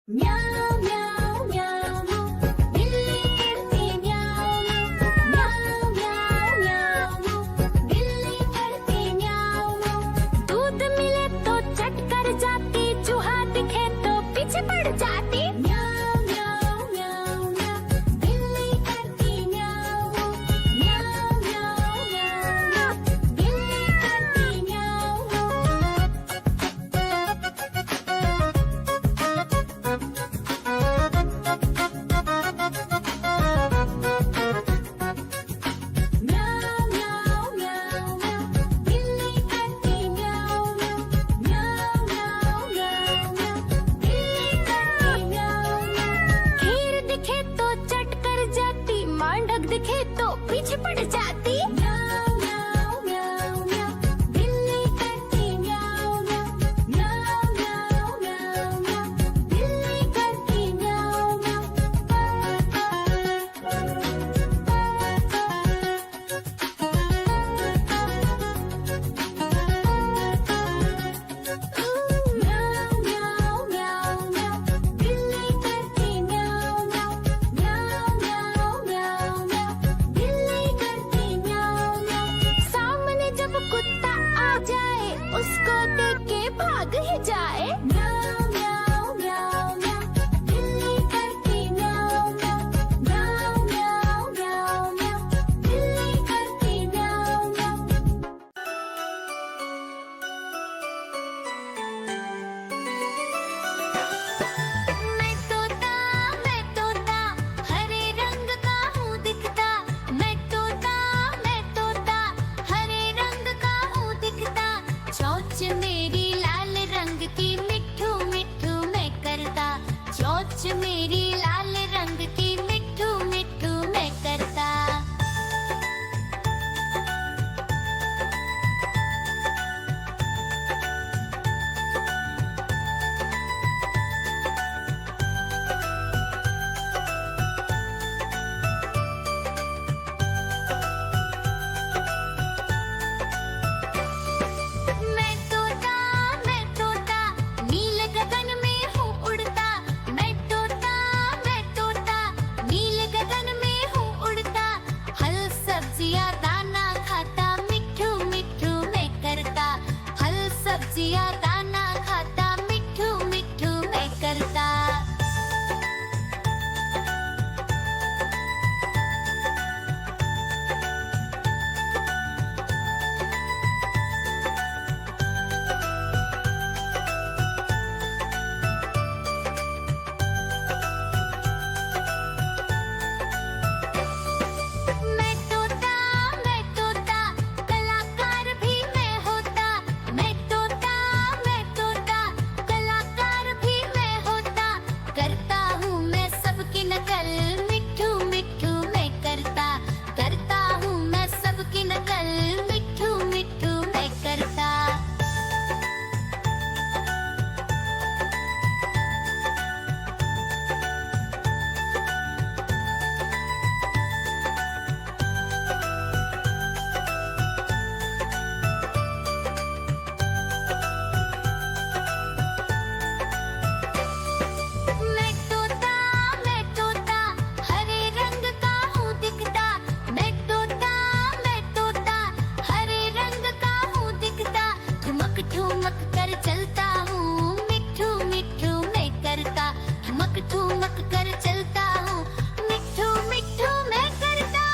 म्याऊं म्याऊं म्याऊं बिल्ली करती म्याऊं म्याऊं म्याऊं म्याऊं बिल्ली करती म्याऊं। दूध मिले तो चट कर जाती, चूहा दिखे तो पीछे पड़ जाती। म्याऊं म्याऊं म्याऊं म्याऊं बिल्ली करती म्याऊं म्याऊं म्याऊं म्याऊं बिल्ली करती म्याऊं। म्याऊं म्याऊं म्याऊं म्याऊं बिल्ली करती म्याऊं म्याऊं म्याऊं म्याऊं म्याऊं बिल्ली करती म्याऊं। खीर दिखे तो चट कर जाती, मांडक दिखे तो पीछे पड़ जाती। म्याऊं म्याऊं म्याऊं म्याऊं बिल्ली करती म्याऊं म्याऊं म्याऊं म्याऊं म्याऊं म्याऊं बिल्ली करती म्याऊं म्याऊं म्याऊं म्याऊं म्याऊं बिल्ली करती म्याऊं म्याऊं म्याऊं म्याऊं म्याऊं म्याऊं बिल्ली करती म्याऊं म्याऊं। सामने जब कुत्ता आ जाए, उसको देख के भाग ही जाए। म्याऊं म्याऊं म्याऊं म्याऊं बिल्ली करती म्याऊं म्याऊं म्याऊं म्याऊं म्याऊं म्याऊं बिल्ली करती म्याऊं म्याऊं। मैं तोता हरे रंग का हूँ दिखता। मैं तोता हरे रंग का हूँ दिखता। चोंच मेरी लाल रंग की, मिट्ठू मिट्ठू मैं करता। चोंच मेरी लाल रंग की, मिट्ठू मिट्ठू मैं करता। मैं तोता नीले गगन में हूँ उड़ता। मैं तोता नीले गगन में हूँ उड़ता। फल सब्जियाँ दाना खाता, मिट्ठू मिट्ठू मैं करता। फल सब्जियाँ दाना खाता, मिट्ठू मिट्ठू मैं करता। मैं तोता कलाकार भी मैं होता। मैं तोता कलाकार भी मैं होता। करता हूँ मैं सबकी नकल, मिट्ठू मिट्ठू मैं करता। करता हूँ मैं सबकी नकल, मिट्ठू मिट्ठू मैं करता। मैं तोता हरे रंग का हूँ दिखता। मैं तोता हरे रंग का हूँ दिखता। ठुमक ठुमक कर चलता हूँ, मिट्ठू मिट्ठू मैं करता। ठुमक ठुमक कर चलता हूँ, मिट्ठू मिट्ठू मैं करता।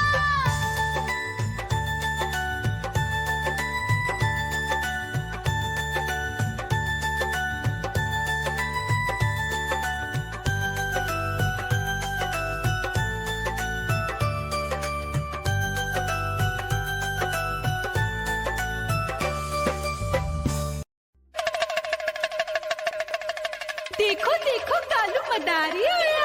देखो देखो कालू मदारी आया।